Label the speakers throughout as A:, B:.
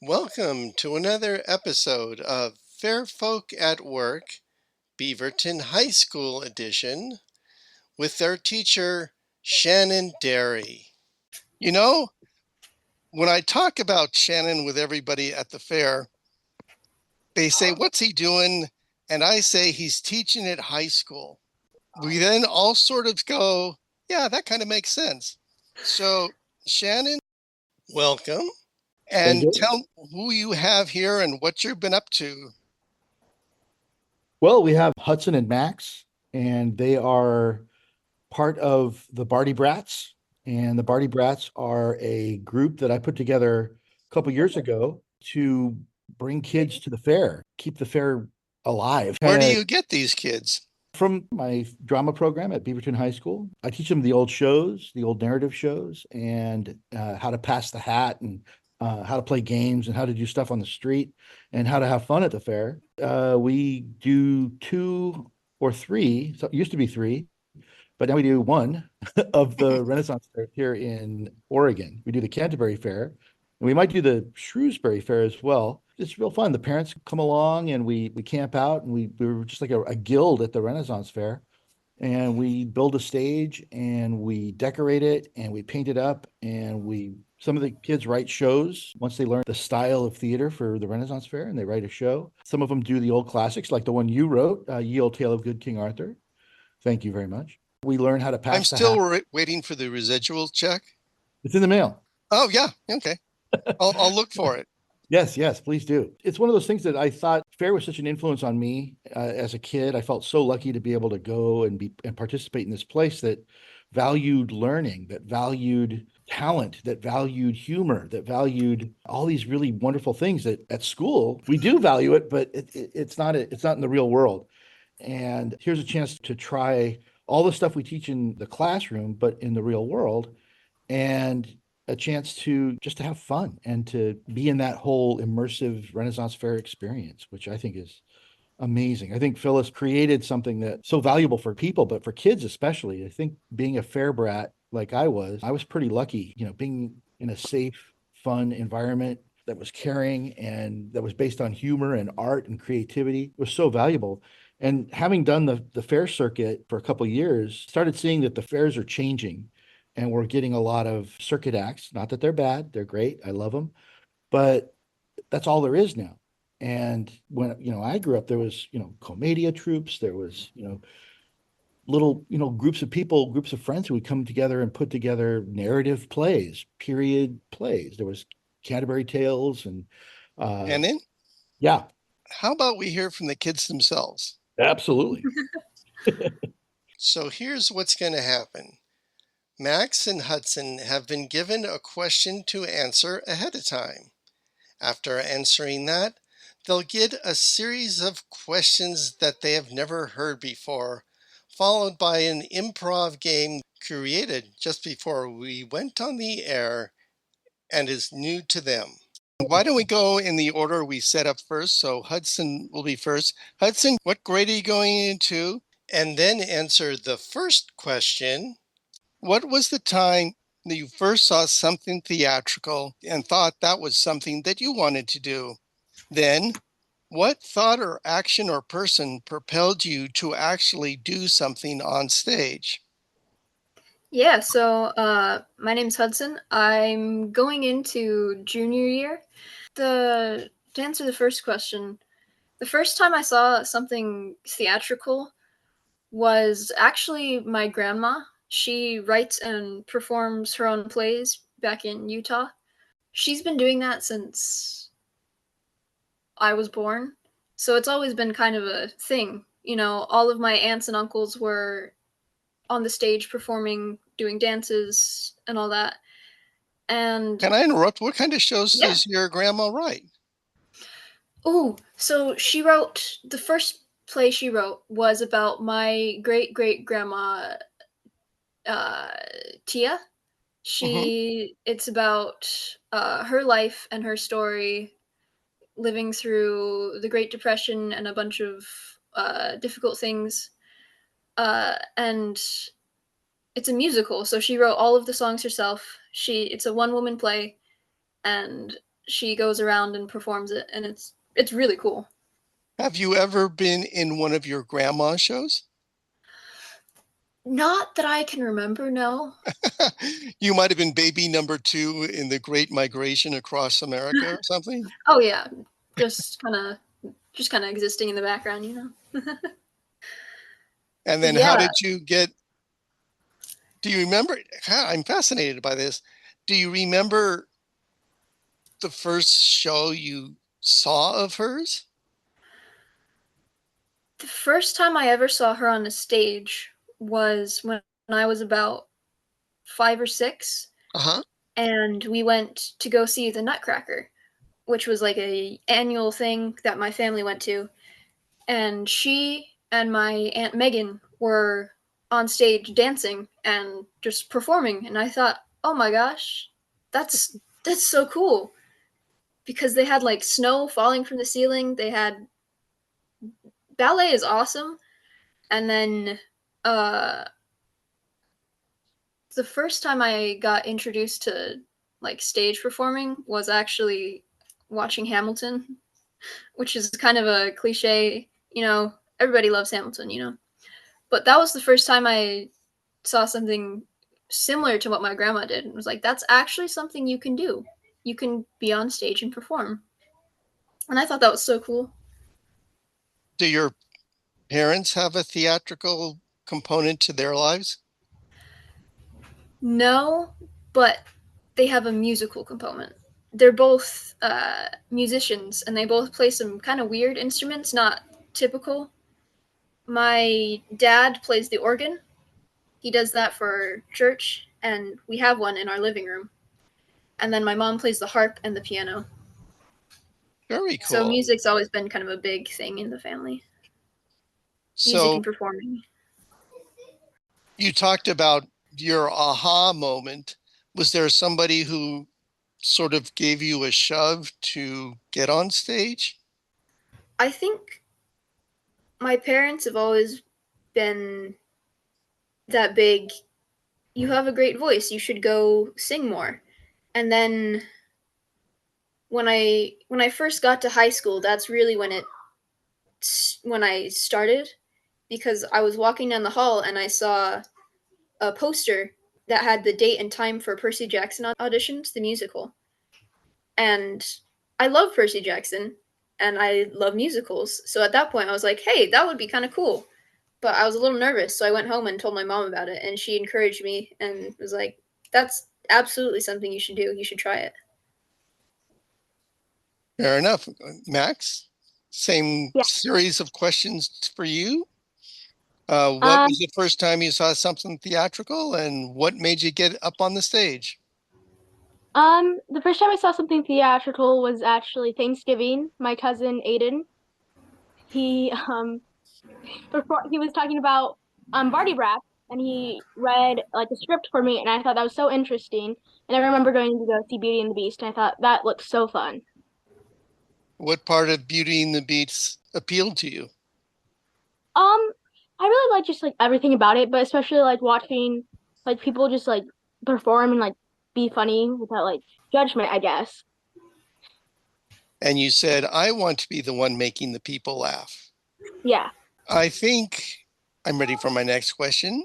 A: Welcome to another episode of Fair Folk at Work, Beaverton High School edition, with their teacher, Shannon Dery. You know, when I talk about Shannon with everybody at the fair, they say, "What's he doing?" And I say, "He's teaching at high school." We then all sort of go, "Yeah, that kind of makes sense." So, Shannon, welcome.
B: Thank
A: And
B: you.
A: tell who you have here and what you've been up to.
B: Well, we have Hudson and Max, and they are part of the Barty Brats. And the Barty Brats are a group that I put together a couple years ago to bring kids to the fair, keep the fair alive.
A: Where
B: Kind
A: do
B: of
A: you get these kids?
B: from my drama program at Beaverton High School. I teach them the old shows, the old narrative shows, and how to pass the hat and how to play games and how to do stuff on the street and how to have fun at the fair. We do two or three, so it used to be three, but now we do one of the Renaissance Fair here in Oregon. We do the Canterbury Fair, and we might do the Shrewsbury Fair as well. It's real fun. The parents come along and we camp out and we're just like a guild at the Renaissance Fair. And we build a stage and we decorate it and we paint it up and we some of the kids write shows once they learn the style of theater for the Renaissance Fair and they write a show. Some of them do the old classics like the one you wrote, Ye Old Tale of Good King Arthur. Thank you very much. We learn how to
A: I'm
B: pass the
A: still
B: hat.
A: waiting for the residual check.
B: It's in the mail.
A: Oh, yeah. Okay. I'll look for it.
B: Yes, yes, please do. It's one of those things that I thought fair was such an influence on me as a kid. I felt so lucky to be able to go and be and participate in this place that valued learning, that valued talent, that valued humor, that valued all these really wonderful things that at school we do value it, but it's not in the real world. And here's a chance to try all the stuff we teach in the classroom, but in the real world and a chance to just to have fun and to be in that whole immersive Renaissance Fair experience, which I think is amazing. I think Phyllis created something that's so valuable for people, but for kids especially. I think being a fair brat like I was pretty lucky, being in a safe, fun environment that was caring and that was based on humor and art and creativity was so valuable. And having done the fair circuit for a couple of years, started seeing that the fairs are changing and we're getting a lot of circuit acts. Not that they're bad, they're great. I love them, but that's all there is now. And when I grew up, there was commedia troops, there was little groups of people, groups of friends who would come together and put together narrative plays, period plays. There was Canterbury Tales and uh,
A: And then,
B: yeah,
A: how about we hear from the kids themselves?
B: absolutely.
A: So here's what's going to happen. Max and Hudson have been given a question to answer ahead of time. After answering that, they'll get a series of questions that they have never heard before, followed by an improv game created just before we went on the air and is new to them. Why don't we go in the order we set up first? So Hudson will be first. Hudson, what grade are you going into? And then answer the first question. What was the time that you first saw something theatrical and thought that was something that you wanted to do? Then, what thought or action or person propelled you to actually do something on stage?
C: Yeah, my name's Hudson. I'm going into junior year. To answer the first question, the first time I saw something theatrical was actually my grandma. She writes and performs her own plays back in Utah. She's been doing that since I was born. So it's always been kind of a thing. All of my aunts and uncles were on the stage performing, doing dances and all that. And
A: Can I interrupt? What kind of shows
C: yeah.
A: does your grandma write?
C: Oh, so she wrote the first play she wrote was about my great great grandma uh Tia.
A: Hmm.
C: It's about her life and her story living through the Great Depression and a bunch of difficult things. And it's a musical, so she wrote all of the songs herself. It's a one woman play, and she goes around and performs it, and it's really cool.
A: Have you ever been in one of your grandma's shows?
C: Not that I can remember, no.
A: You might have been baby number 2 in the Great Migration across America or something?
C: Oh yeah, just kind of existing in the background, you know.
A: And
C: But
A: then how
C: yeah,
A: did you get, do you remember? I'm fascinated by this. Do you remember the first show you saw of hers?
C: the first time I ever saw her on a stage was when I was about 5 or 6,
A: Uh-huh.
C: and we went to go see the Nutcracker, which was like a annual thing that my family went to. And she and my aunt Megan were on stage dancing and just performing, and I thought, oh my gosh, that's so cool, because they had like snow falling from the ceiling. They had ballet is awesome. And then uh the first time I got introduced to like stage performing was actually watching Hamilton, which is kind of a cliche, you know, everybody loves Hamilton, you know. But that was the first time I saw something similar to what my grandma did, and was like, that's actually something you can do. You can be on stage and perform. And I thought that was so cool.
A: Do your parents have a theatrical component to their lives?
C: No, but they have a musical component. They're both musicians, and they both play some kind of weird instruments, not typical. My dad plays the organ. He does that for church, and we have one in our living room. And then my mom plays the harp and the piano.
A: Very
C: So
A: cool.
C: music's always been kind of a big thing in the family. Music
A: So
C: and performing.
A: you talked about your aha moment. Was there somebody who sort of gave you a shove to get on stage?
C: I think my parents have always been that big. You have a great voice. You should go sing more. And then when I first got to high school, that's really when I started, because I was walking down the hall and I saw a poster that had the date and time for Percy Jackson auditions, the musical. And I love Percy Jackson and I love musicals. So at that point I was like, "Hey, that would be kind of cool." But I was a little nervous, so I went home and told my mom about it, and she encouraged me and was like, "That's absolutely something you should do. You should try it."
A: Fair enough. Max, same
D: Yeah.
A: series of questions for you. What
D: Um,
A: was the first time you saw something theatrical, and what made you get up on the stage?
D: the first time I saw something theatrical was actually Thanksgiving. My cousin Aiden, he before he was talking about Barty Rap, and he read like a script for me, and I thought that was so interesting. And I remember going to go see Beauty and the Beast, and I thought that looked so fun.
A: What part of Beauty and the Beast appealed to you?
D: Um, I really like just like everything about it, but especially like watching like people just like perform and like be funny without like judgment, I guess.
A: And you said, I want to be the one making the people laugh.
D: Yeah.
A: I think I'm ready for my next question.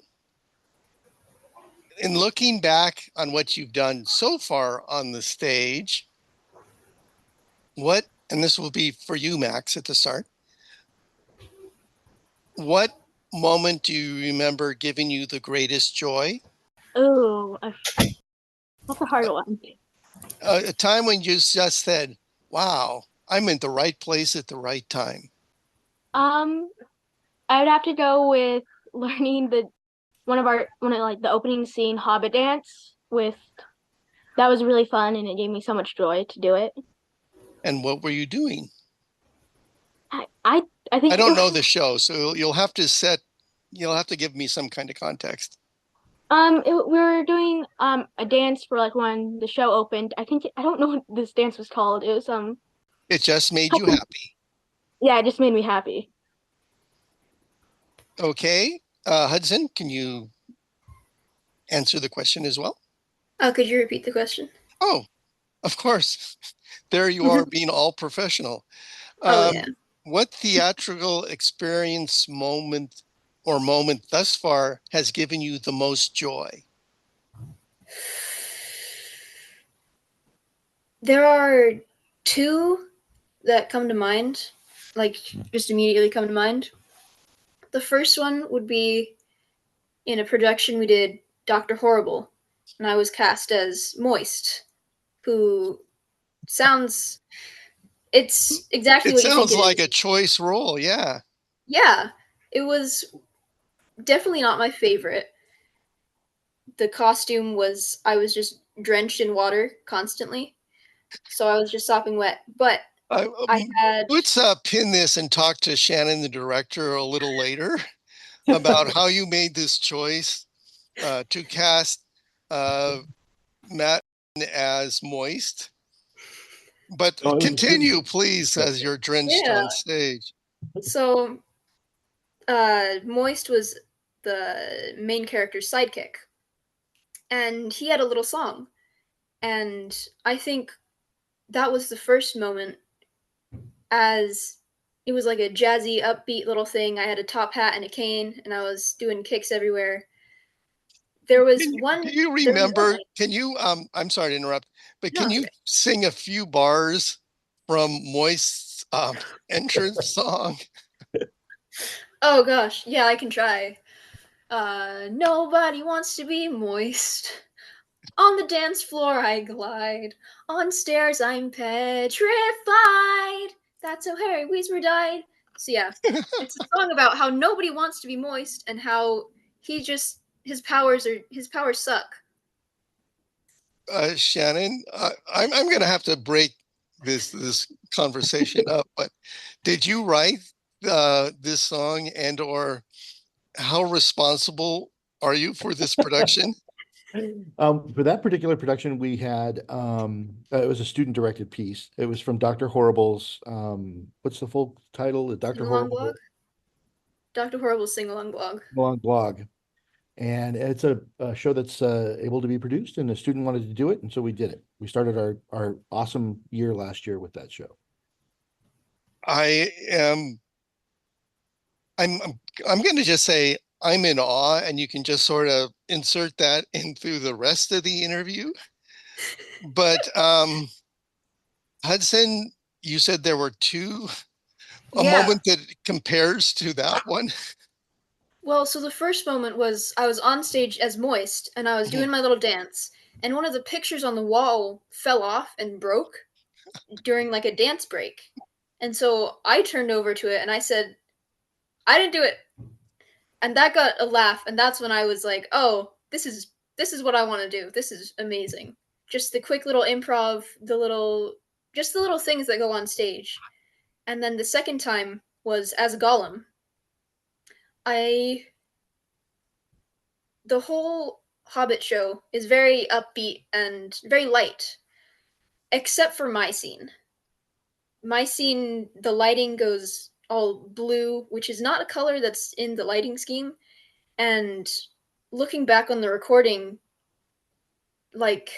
A: In looking back on what you've done so far on the stage, and this will be for you, Max, at the start, what moment do you remember giving you the greatest joy?
D: Oh, that's a hard one.
A: A time when you just said, wow, I'm in the right place at the right time.
D: Um, I'd have to go with learning the one of like the opening scene Hobbit dance with that was really fun and it gave me so much joy to do it.
A: And what were you doing?
D: I I, I think
A: I don't know the show, so you'll have to give me some kind of context.
D: we were doing a dance for like when the show opened. I don't know what this dance was called. It was
A: It just made you happy.
D: yeah, it just made me happy.
A: Okay. Hudson, can you answer the question as well?
C: Could you repeat the question?
A: Oh, of course. there you are being all professional.
C: Oh yeah.
A: What theatrical experience moment thus far has given you the most joy?
C: There are two that come to mind, like just immediately come to mind. The first one would be in a production we did, Dr. Horrible, and I was cast as Moist, who sounds, it's exactly
A: It
C: what you think
A: sounds
C: it
A: like
C: is.
A: a choice role. Yeah.
C: Yeah, it was definitely not my favorite. The costume was, I was just drenched in water constantly, so I was just sopping wet. But I had,
A: Let's pin this and talk to Shannon, the director, a little later about how you made this choice to cast Matt as Moist. But
B: Oh,
A: continue, please, as you're drenched
C: yeah.
A: on stage.
C: So Moist was the main character's sidekick, and he had a little song. And I think that was the first moment, as it was like a jazzy, upbeat little thing. I had a top hat and a cane, and I was doing kicks everywhere. There was one.
A: Do you
C: There was one
A: remember?
C: night.
A: Can you? I'm sorry to interrupt, but
C: No,
A: can
C: it's
A: you
C: okay.
A: sing a few bars from Moist's entrance song?
C: Oh gosh, yeah, I can try. Nobody wants to be moist. On the dance floor I glide. On stairs I'm petrified. That's how Harry Weismer died. So yeah, it's a song about how nobody wants to be moist and how he just his powers suck.
A: Shannon, I'm going to have to break this conversation up. But did you write this song, and/or how responsible are you for this production?
B: For that particular production, we had it was a student directed piece. It was from Dr. Horrible's what's the full title?
C: Sing
B: Dr.
C: along blog.
B: Horrible
C: Dr. Horrible's sing along blog.
B: blog. And it's a show that's able to be produced, and a student wanted to do it, and so we did it. We started our awesome year last year with that show.
A: I am. I'm going to just say I'm in awe, and you can just sort of insert that in through the rest of the interview. But Hudson, you said there were two. A
C: Yeah.
A: moment that compares to that one.
C: Well, so the first moment was I was on stage as Moist and I was doing my little dance, and one of the pictures on the wall fell off and broke during like a dance break. And so I turned over to it and I said, I didn't do it. And that got a laugh, and that's when I was like, "Oh, this is what I want to do. This is amazing." Just the quick little improv, the little things that go on stage. And then the second time was as Gollum. I The whole Hobbit show is very upbeat and very light, except for my scene. My scene, the lighting goes all blue, which is not a color that's in the lighting scheme. And looking back on the recording, like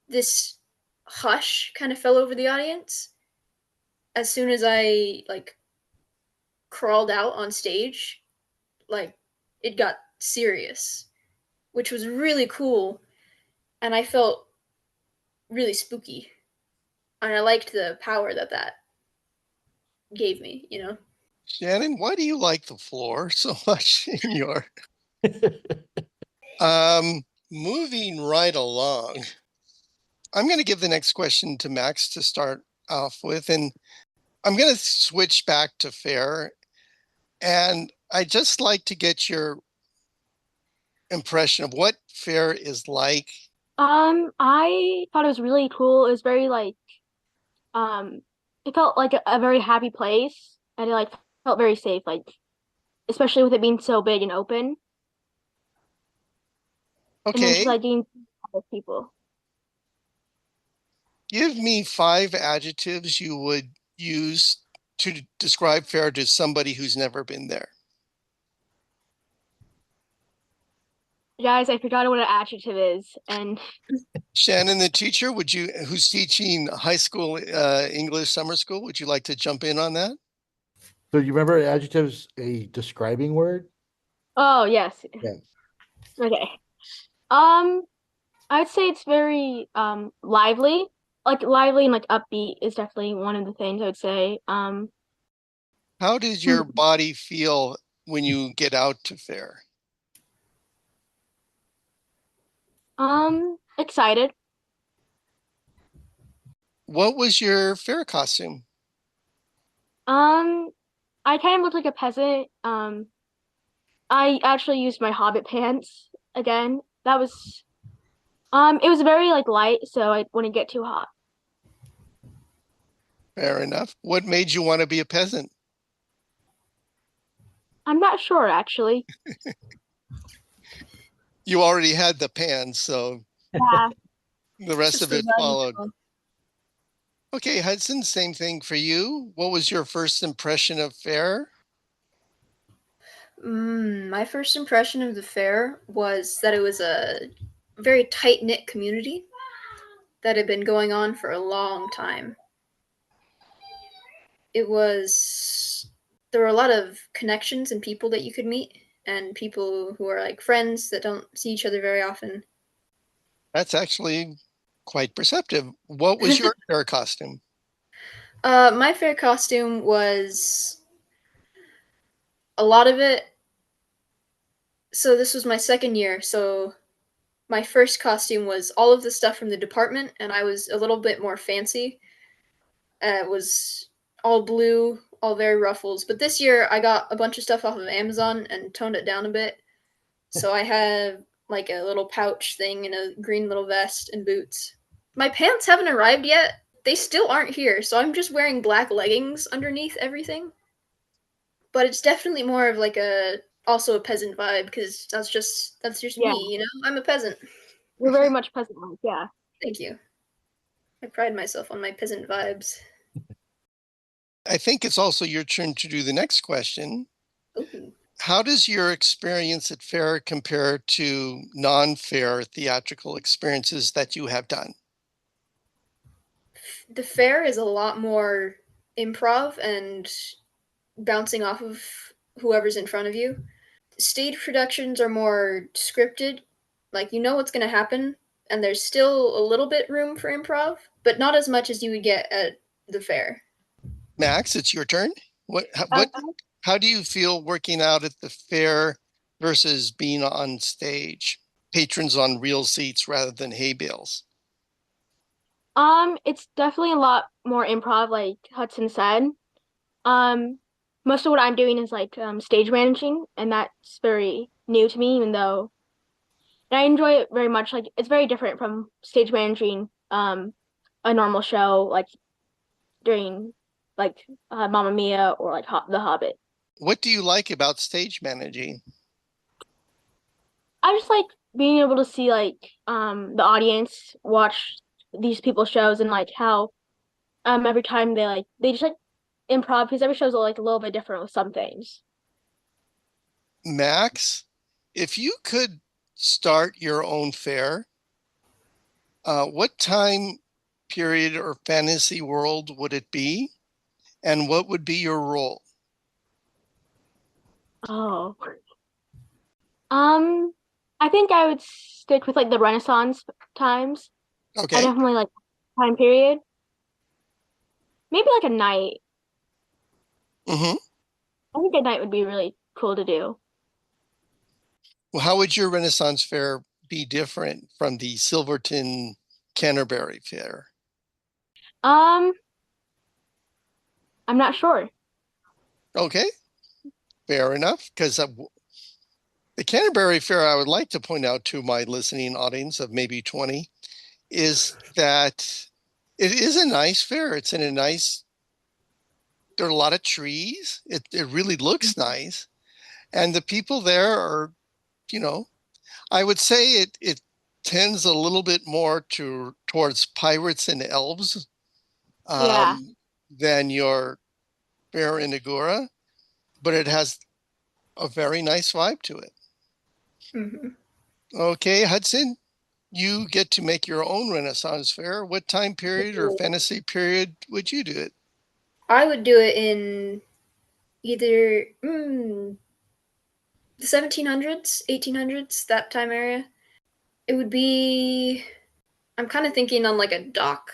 C: this hush kind of fell over the audience as soon as I like crawled out on stage. Like it got serious, which was really cool, and I felt really spooky, and I liked the power that that gave me. You know.
A: Shannon, why do you like the floor so much in your um moving right along? I'm going to give the next question to Max to start off with, and I'm going to switch back to faire, and I just like to get your impression of what faire is like.
D: I thought it was really cool. It was very like um it felt like a very happy place, and it like felt very safe, like especially with it being so big and open, and then just
A: Okay,
D: like getting with people.
A: give me 5 adjectives you would use to describe faire to somebody who's never been there.
D: Guys, I forgot what an adjective is, and
A: Shannon, the teacher, who's teaching high school English summer school, would you like to jump in on that?
B: So you remember adjectives a describing word?
D: oh yes,
B: Yeah.
D: okay. I'd say it's very lively. Like lively and like upbeat is definitely one of the things I would say.
A: How does your body feel when you get out to fair?
D: Excited.
A: What was your fair costume?
D: Um, I kind of look like a peasant. I actually used my Hobbit pants again. That was it was very like light, so I wouldn't get too hot.
A: Fair enough. What made you want to be a peasant?
D: I'm not sure actually.
A: You already had the pants, so
D: Yeah.
A: the rest
C: Just
A: of
C: the
A: it
C: value
A: followed.
C: of-
A: Okay, Hudson, same thing for you. What was your first impression of fair?
C: My first impression of the fair was that it was a very tight knit community that had been going on for a long time. It was there were a lot of connections and people that you could meet, and people who are like friends that don't see each other very often.
A: That's actually quite perceptive. What was your fair costume?
C: My fair costume was a lot of it. So this was my second year. So my first costume was all of the stuff from the department, and I was a little bit more fancy. It was all blue, all very ruffles. But this year, I got a bunch of stuff off of Amazon and toned it down a bit. So I have like a little pouch thing and a green little vest and boots. My pants haven't arrived yet. They still aren't here, so I'm just wearing black leggings underneath everything. But it's definitely more of like a also a peasant vibe because that's just
D: Yeah.
C: me, you know. I'm a peasant.
D: You're very much peasant-like, yeah.
C: Thank you. I pride myself on my peasant vibes.
A: I think it's also your turn to do the next question.
C: Ooh.
A: How does your experience at fair compare to non-fair theatrical experiences that you have done?
C: The fair is a lot more improv and bouncing off of whoever's in front of you. Stage productions are more scripted, like you know what's going to happen, and there's still a little bit room for improv, but not as much as you would get at the fair.
A: Max, it's your turn. What
D: Um,
A: how do you feel working out at the fair versus being on stage? Patrons on real seats rather than hay bales.
D: it's definitely a lot more improv, like Hudson said. Um, Most of what I'm doing is like stage managing, and that's very new to me, even though and I enjoy it very much. Like it's very different from stage managing a normal show, like during like Mamma Mia or like The Hobbit.
A: What do you like about stage managing?
D: I just like being able to see like the audience watch these people's shows and like how every time they just like improv because every show's like a little bit different with some things.
A: Max, if you could start your own fair, what time period or fantasy world would it be? And what would be your role?
D: Oh. Um, I think I would stick with like the Renaissance times. I
A: Okay.
D: definitely like time period. Maybe like a night.
A: Mm-hmm.
D: I think a night would be really cool to do.
A: Well, how would your Renaissance fair be different from the Silverton Canterbury fair?
D: Um, I'm not sure.
A: Okay, fair enough. Because the Canterbury fair, I would like to point out to my listening audience of maybe 20, is that it is a nice fair. It's in a nice, there are a lot of trees. It really looks nice. And the people there are, you know, I would say it tends a little bit more towards pirates and elves
D: Yeah.
A: than your fair in Agora, but it has a very nice vibe to it.
C: Mm-hmm.
A: Okay, Hudson, you get to make your own Renaissance fair. What time period or fantasy period would you do it?
C: I would do it in either the 1700s, 1800s, that time area. It would be. I'm kind of thinking on like a dock,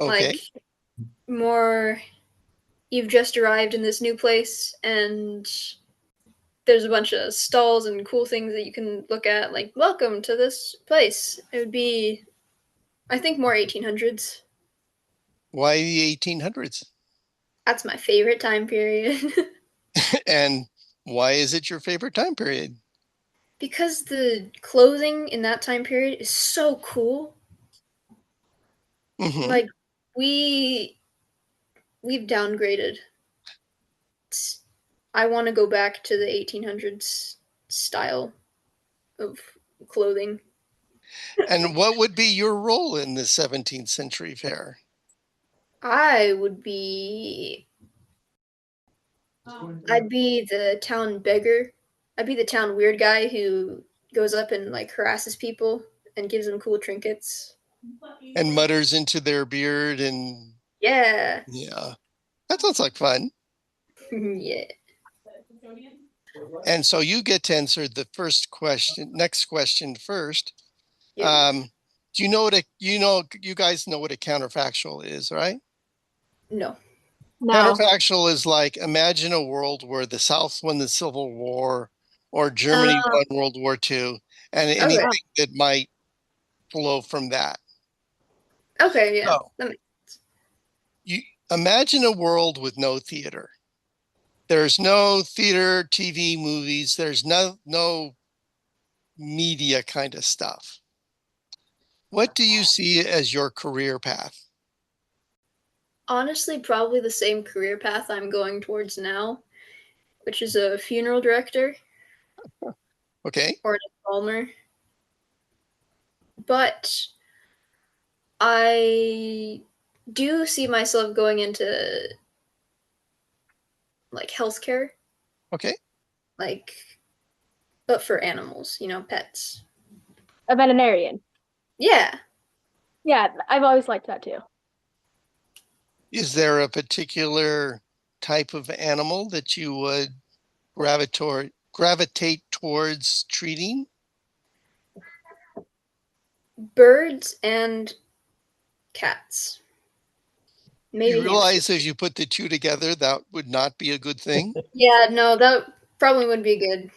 A: Okay.
C: like more. You've just arrived in this new place, and there's a bunch of stalls and cool things that you can look at. Like, welcome to this place. It would be, I think, more 1800s.
A: Why the 1800s?
C: That's my favorite time period.
A: And why is it your favorite time period?
C: Because the clothing in that time period is so cool.
A: Hmm.
C: Like we we've downgraded. I want to go back to the 1800s style of clothing.
A: And what would be your role in the 17th century fair?
C: I would be I'd be the town beggar. I'd be the town weird guy who goes up and like harasses people and gives them cool trinkets.
A: And mutters into their beard and
C: Yeah.
A: yeah, that sounds like fun.
C: Yeah.
A: And so you get to answer the next question first.
C: Yep.
A: Do you guys know what a counterfactual is, right?
C: No.
D: No.
A: Counterfactual is like, imagine a world where the South won the Civil War or Germany won World War II, and anything
C: Okay.
A: that might flow from that.
C: Okay, yeah.
A: So you imagine a world with no theater. There's no theater, TV, movies. There's no media kind of stuff. What do you see as your career path?
C: Honestly, probably the same career path I'm going towards now, which is a funeral director
A: Okay.
C: or an embalmer. But I do see myself going into like healthcare,
A: Okay.
C: like, but for animals, pets.
D: A veterinarian.
C: Yeah.
D: Yeah, I've always liked that too.
A: Is there a particular type of animal that you would gravitate towards treating?
C: Birds and cats. Maybe
A: You realize
C: hamsters.
A: as you put the two together, that would not be a good thing?
C: Yeah, no, that probably wouldn't be good.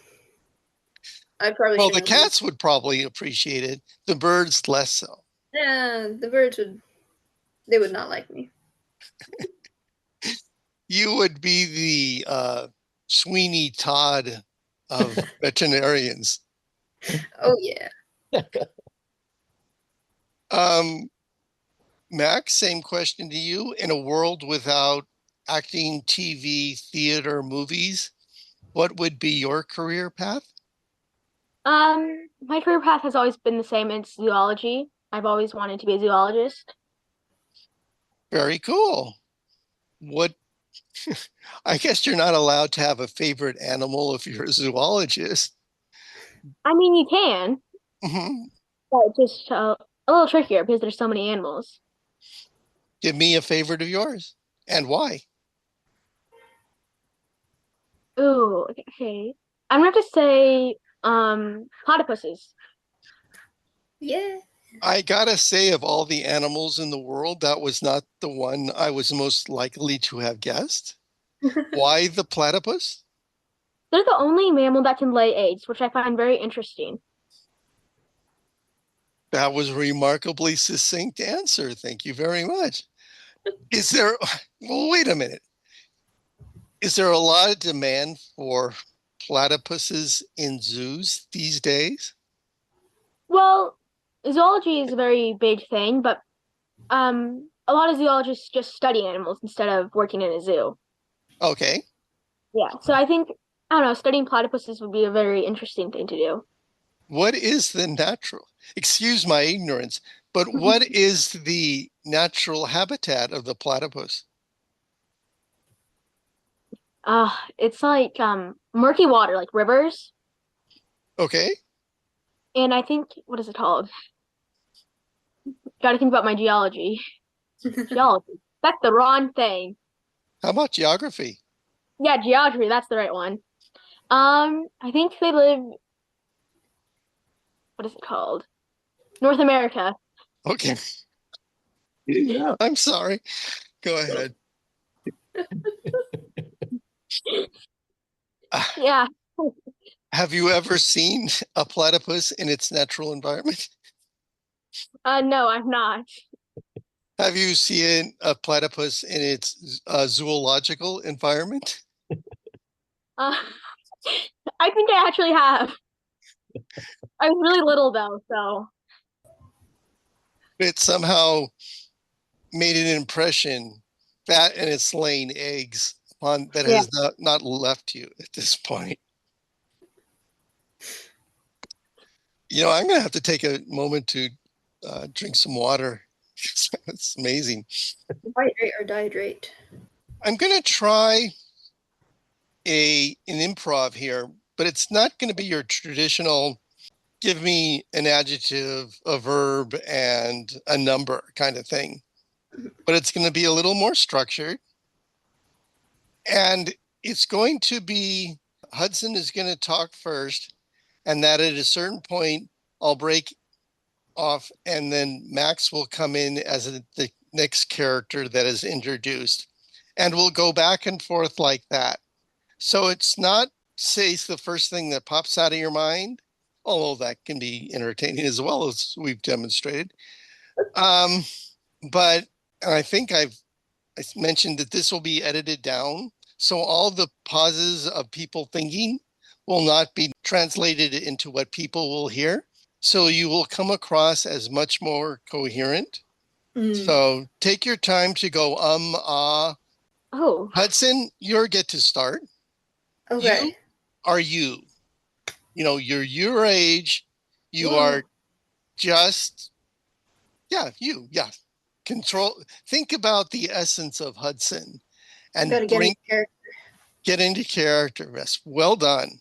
C: I probably
A: Well, the
C: shouldn't have.
A: cats would probably appreciate it. The birds less so.
C: Yeah, the birds they would not like me.
A: You would be the Sweeney Todd of veterinarians.
C: Oh yeah.
A: Max, same question to you. In a world without acting, TV, theater, movies, what would be your career path?
D: My career path has always been the same. It's zoology. I've always wanted to be a zoologist.
A: Very cool. What I guess you're not allowed to have a favorite animal if you're a zoologist.
D: I mean, you can,
A: Mhm.
D: but it's just a little trickier because there's so many animals.
A: Give me a favorite of yours and why.
D: Ooh, okay. I'm gonna have to say, platypuses.
C: Yeah.
A: I gotta say, of all the animals in the world, that was not the one I was most likely to have guessed. Why the platypus?
D: They're the only mammal that can lay eggs, which I find very interesting.
A: That was a remarkably succinct answer. Thank you very much. Is there, well, wait a minute. Is there a lot of demand for platypuses in zoos these days?
D: Well, zoology is a very big thing, but a lot of zoologists just study animals instead of working in a zoo.
A: Okay.
D: Yeah, so I don't know, studying platypuses would be a very interesting thing to do.
A: What is the natural, excuse my ignorance, but what is the natural habitat of the platypus?
D: It's like murky water, like rivers.
A: Okay.
D: And I think, what is it called? Got to think about my geology. Geology. That's the wrong thing.
A: How about geography?
D: Yeah, geography. That's the right one. I think they live. What is it called? North America.
A: Okay. Yeah. I'm sorry. Go ahead.
D: Yeah.
A: Have you ever seen a platypus in its natural environment?
D: No, I'm not.
A: Have you seen a platypus in its zoological environment?
D: Uh, I think I actually have. I was really little though, so
A: It somehow made an impression that and it's laying eggs on that
D: yeah.
A: has not left you at this point. I'm going to have to take a moment to drink some water. It's amazing.
C: Hydrate or dihydrate.
A: I'm going to try an improv here, but it's not going to be your traditional give me an adjective, a verb, and a number kind of thing. But it's going to be a little more structured. And it's going to be Hudson is going to talk first, and that at a certain point, I'll break off, and then Max will come in as the next character that is introduced. And we'll go back and forth like that. So it's not say it's the first thing that pops out of your mind, although that can be entertaining as well as we've demonstrated. But I think I mentioned that this will be edited down. So all the pauses of people thinking will not be translated into what people will hear. So you will come across as much more coherent. So take your time to go,
D: Oh.
A: Hudson, you get to start.
C: Okay.
A: You are you. You're your age. You are just, you. Yeah. Think about the essence of Hudson and
C: Gotta get in character.
A: get into character. Yes, well done.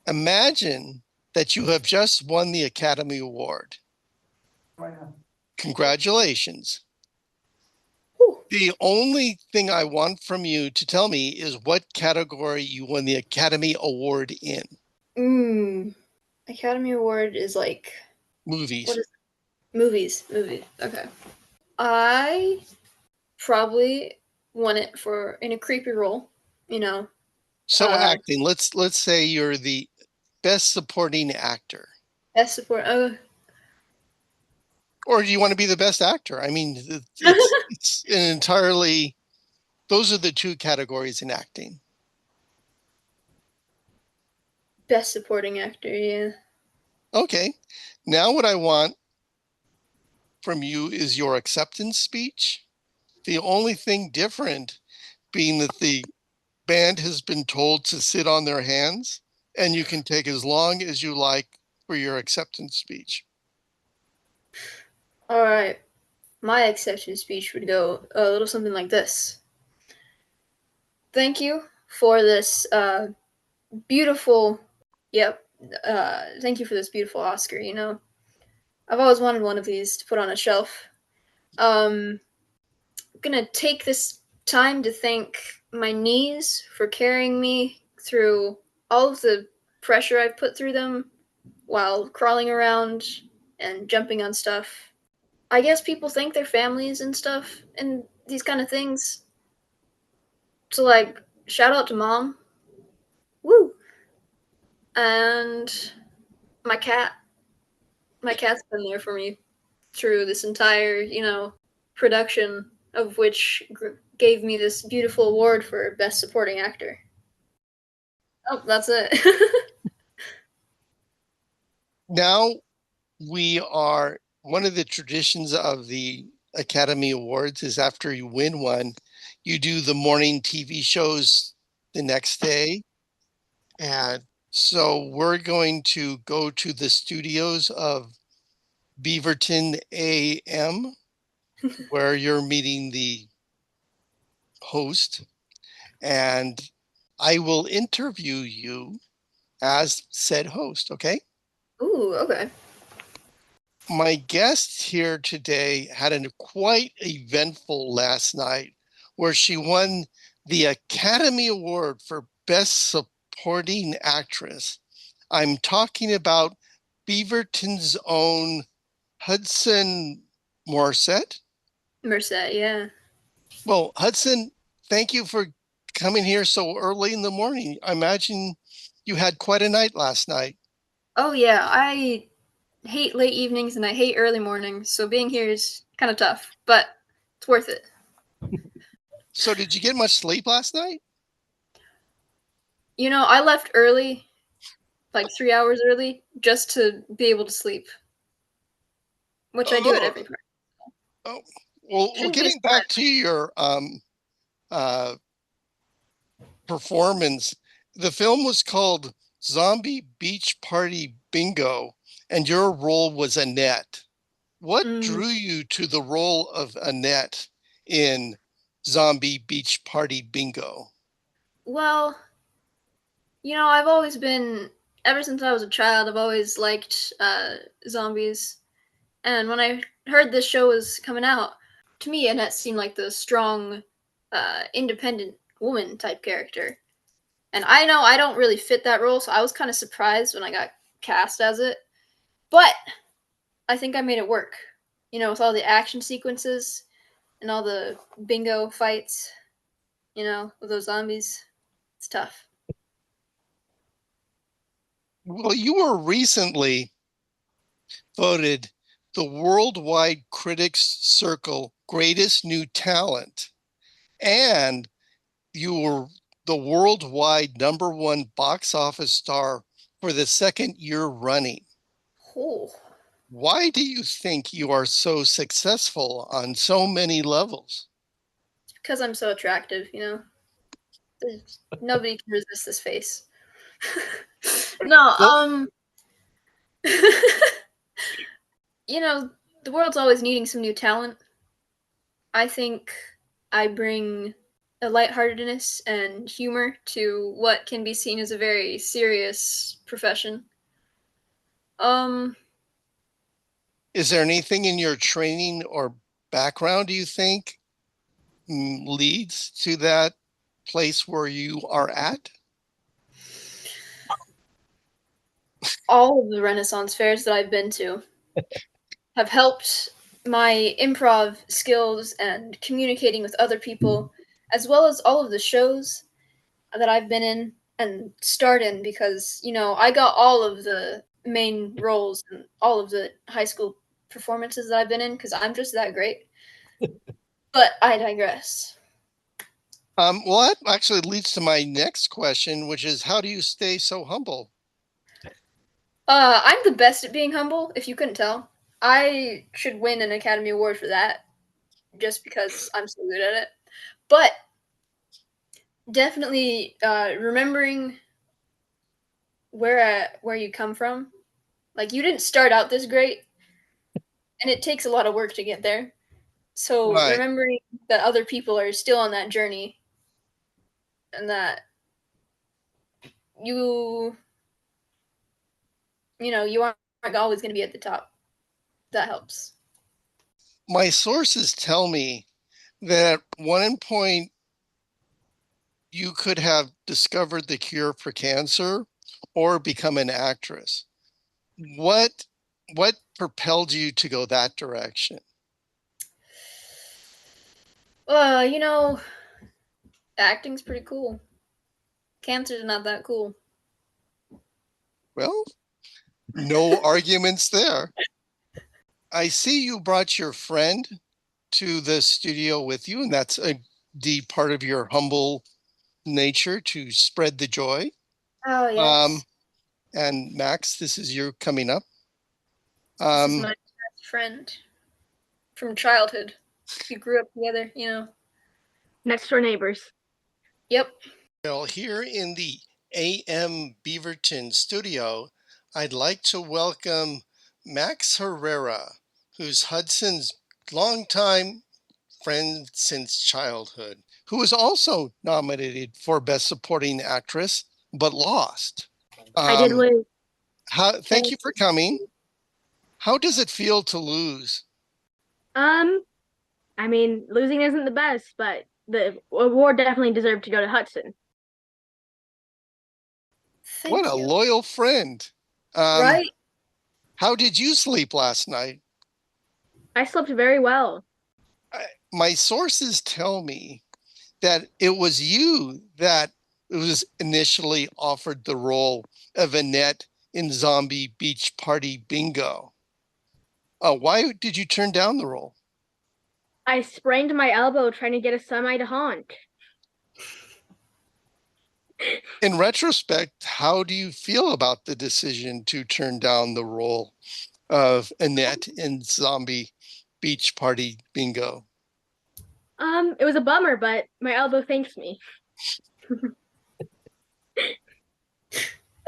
A: Imagine that you have just won the Academy Award. Congratulations.
C: Whew.
A: The only thing I want from you to tell me is what category you won the Academy Award in.
C: Academy Award is like
A: Movies.
C: what is it? Movies. Okay. I probably won it for in a creepy role,
A: So acting. Let's say you're the best supporting actor.
C: Best support.
A: Or do you want to be the best actor? I mean, it's an entirely, those are the two categories in acting.
C: Best supporting actor, yeah.
A: Okay. Now what I want from you is your acceptance speech. The only thing different being that the band has been told to sit on their hands, and you can take as long as you like for your acceptance speech.
C: All right. My acceptance speech would go a little something like this. Thank you for this beautiful, thank you for this beautiful Oscar, I've always wanted one of these to put on a shelf. I'm gonna take this time to thank my knees for carrying me through all of the pressure I've put through them while crawling around and jumping on stuff. I guess people thank their families and stuff and these kind of things. So, like, shout out to mom. Woo! And my cat. My cat's been there for me through this entire, production of which gave me this beautiful award for Best Supporting Actor. Oh, that's it.
A: Now one of the traditions of the Academy Awards is after you win one, you do the morning TV shows the next day. And so we're going to go to the studios of Beaverton AM, where you're meeting the host, and I will interview you as said host, okay?
C: Ooh, okay.
A: My guest here today had a quite eventful last night where she won the Academy Award for Best Supporting Actress. I'm talking about Beaverton's own Hudson Morissette.
C: Merced, yeah.
A: Well, Hudson, thank you for coming here so early in the morning. I imagine you had quite a night last night.
C: Oh yeah, I hate late evenings and I hate early mornings, so being here is kind of tough, but it's worth it.
A: So did you get much sleep last night?
C: You know, I left early, like 3 hours early, just to be able to sleep, which I do at
A: Oh,
C: every practice.
A: oh. Well,
C: Shouldn't be a
A: getting back to your uh, performance, the film was called Zombie Beach Party Bingo, and your role was Annette. What drew you to the role of Annette in Zombie Beach Party Bingo?
C: Well, you know, I've always been, ever since I was a child, I've always liked zombies. And when I heard this show was coming out, to me, Annette seemed like the strong, independent woman type character. And I know I don't really fit that role, so I was kind of surprised when I got cast as it. But I think I made it work. You know, with all the action sequences and all the bingo fights, you know, with those zombies. It's tough.
A: Well, you were recently voted the Worldwide Critics Circle Greatest New Talent, and you were the worldwide #1 box office star for the second year running.
C: Oh,
A: Why do you think you are so successful on so many levels?
C: it's because I'm so attractive, you know? Nobody can resist this face. No,
A: Well,
C: you know, the world's always needing some new talent. I think I bring a lightheartedness and humor to what can be seen as a very serious profession. Um,
A: is there anything in your training or background do you think leads to that place where you are at?
C: all of the Renaissance fairs that I've been to have helped my improv skills and communicating with other people, as well as all of the shows that I've been in and starred in, because, you know, I got all of the main roles and all of the high school performances that I've been in because I'm just that great. But I digress.
A: Well, that actually leads to my next question, which is how do you stay so humble?
C: I'm the best at being humble, if you couldn't tell. I should win an Academy Award for that, just because I'm so good at it. But definitely remembering where you come from. Like, you didn't start out this great, and it takes a lot of work to get there. So
A: Right.
C: remembering that other people are still on that journey, and that you you know you aren't always going to be at the top. That helps.
A: My sources tell me that at one point you could have discovered the cure for cancer or become an actress. What what propelled you to go that direction?
C: You know, acting's pretty cool. Cancer's not that cool.
A: Well, no arguments there. I see you brought your friend to the studio with you, and that's a deep part of your humble nature to spread the joy.
C: Oh
A: Um,
C: yes,
A: and Max, this is your coming up.
C: this is
A: Um,
C: my best friend from childhood. We grew up together. You know.
D: Next door neighbors.
C: Yep.
A: well, here in the AM Beaverton studio, I'd like to welcome Max Herrera, who's Hudson's longtime friend since childhood, who was also nominated for Best Supporting Actress, but lost.
D: I did
A: Um,
D: win.
A: Thank you for coming. How does it feel to lose?
D: I mean, losing isn't the best, but the award definitely deserved to go to Hudson.
A: What a loyal friend.
C: Right?
A: How did you sleep last night?
D: I slept very well.
A: My sources tell me that it was you that was initially offered the role of Annette in Zombie Beach Party Bingo. Why did you turn down the role?
D: I sprained my elbow trying to get a semi to honk.
A: In retrospect, how do you feel about the decision to turn down the role of Annette in Zombie Beach Party Bingo?
D: It was a bummer, but my elbow thanks me.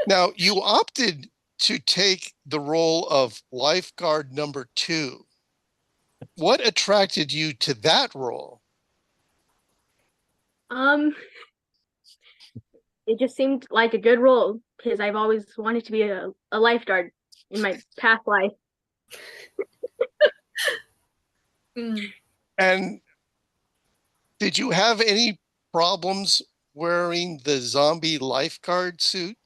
A: Now, you opted to take the role of lifeguard number 2. What attracted you to that role?
D: It just seemed like a good role because I've always wanted to be a lifeguard in my past life.
A: And did you have any problems wearing the zombie lifeguard suit?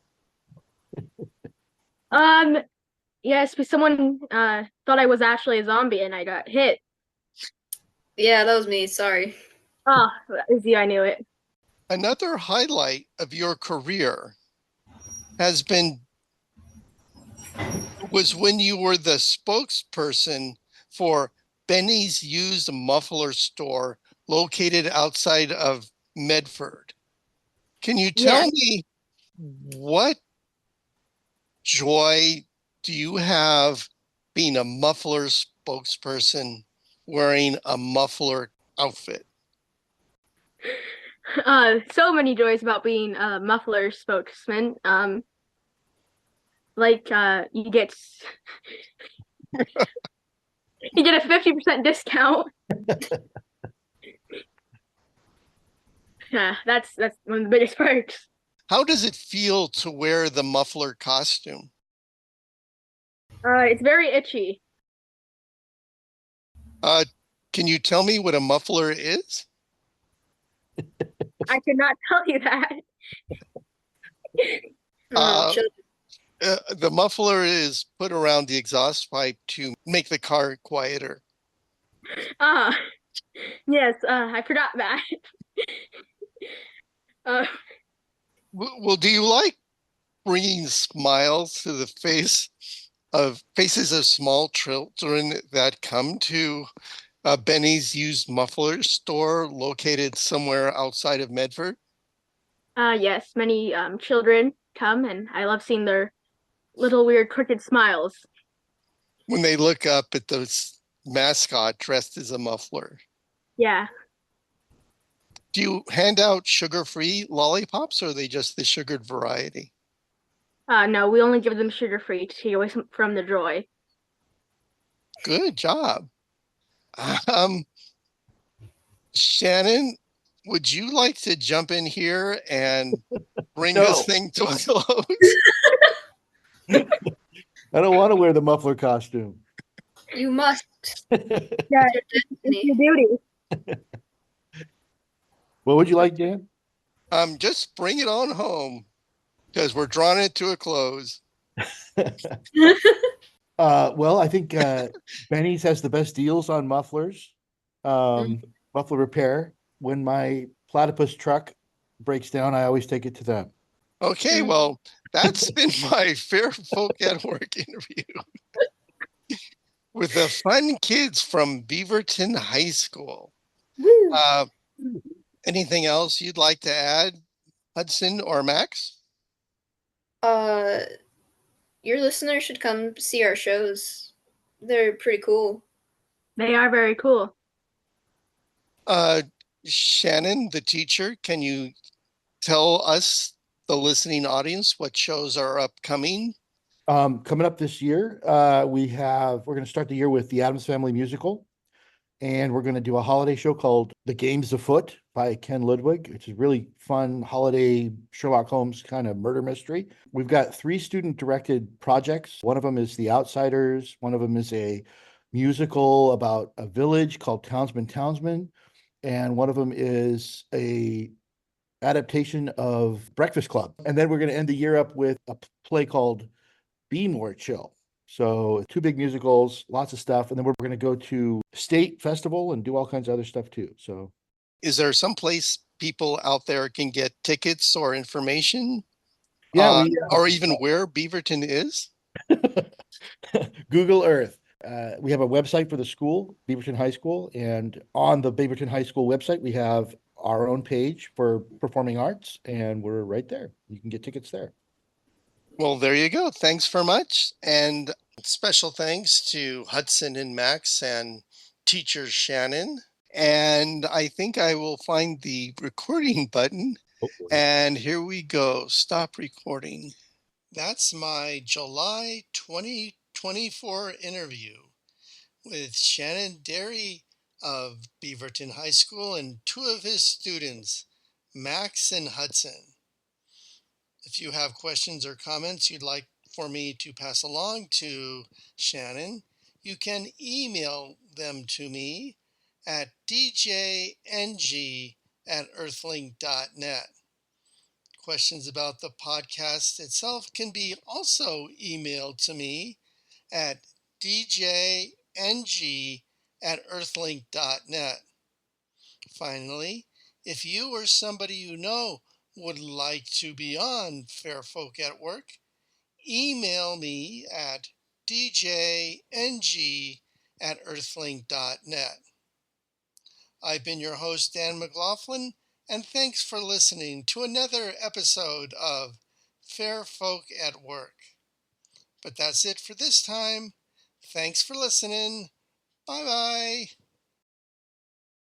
D: Yes, but someone thought I was actually a zombie and I got hit.
C: Yeah, that was me. Sorry.
D: Oh, easy, I knew it.
A: Another highlight of your career was when you were the spokesperson for Benny's used muffler store located outside of Medford. Can you tell me what joy do you have being a muffler spokesperson wearing a muffler outfit?
D: So many joys about being a muffler spokesman. You get you get a 50% discount. Yeah, that's one of the biggest perks.
A: How does it feel to wear the muffler costume?
D: It's very itchy.
A: Can you tell me what a muffler is?
D: I could not tell you that.
A: The muffler is put around the exhaust pipe to make the car quieter.
D: Yes, I forgot that.
A: Well, do you like bringing smiles to the faces of small children that come to Benny's used muffler store located somewhere outside of Medford?
D: Yes, many children come, and I love seeing their little weird crooked smiles
A: when they look up at the mascot dressed as a muffler.
D: Yeah.
A: Do you hand out sugar-free lollipops, or are they just the sugared variety?
D: No, we only give them sugar-free to take away from the joy.
A: Good job. Shannon, would you like to jump in here and bring this thing to a close?
B: I don't want to wear the muffler costume.
C: You must.
D: Yeah, it's your duty.
B: What would you like, Dan?
A: Just bring it on home, because we're drawing it to a close.
B: Well, I think Benny's has the best deals on mufflers. Muffler repair. When my platypus truck breaks down, I always take it to them.
A: Okay, well, that's been my Fair Folk at Work interview with the fun kids from Beaverton High School. Anything else you'd like to add, Hudson or Max?
C: Your listeners should come see our shows. They're pretty cool.
D: They are very cool.
A: Shannon, the teacher, can you tell us, the listening audience, what shows are upcoming?
B: Coming up this year, we're going to start the year with the Addams Family musical. And we're going to do a holiday show called The Game's Afoot by Ken Ludwig. It's a really fun holiday Sherlock Holmes kind of murder mystery. We've got 3 student-directed projects. One of them is The Outsiders. One of them is a musical about a village called Townsman. And one of them is a adaptation of Breakfast Club. And then we're going to end the year up with a play called Be More Chill. So 2 big musicals, lots of stuff. And then we're going to go to state festival and do all kinds of other stuff too. So
A: Is there some place people out there can get tickets or information?
B: yeah,
A: Or even where Beaverton is?
B: Google Earth. We have a website for the school, Beaverton High School. And on the Beaverton High School website, we have our own page for performing arts, and we're right there. You can get tickets there.
A: Well, there you go. Thanks for much. And special thanks to Hudson and Max and teacher Shannon. And I think I will find the recording button.
B: Hopefully.
A: And here we go. Stop recording. That's my July 2024 interview with Shannon Dery of Beaverton High School and 2 of his students, Max and Hudson. If you have questions or comments you'd like for me to pass along to Shannon, you can email them to me at djng@earthlink.net. Questions about the podcast itself can be also emailed to me at djng@earthlink.net. Finally, if you or somebody you know would like to be on Fair Folk at Work, email me at djng@earthlink.net. I've been your host, Dan McLaughlin, and thanks for listening to another episode of Fair Folk at Work. But that's it for this time. Thanks for listening. Bye-bye.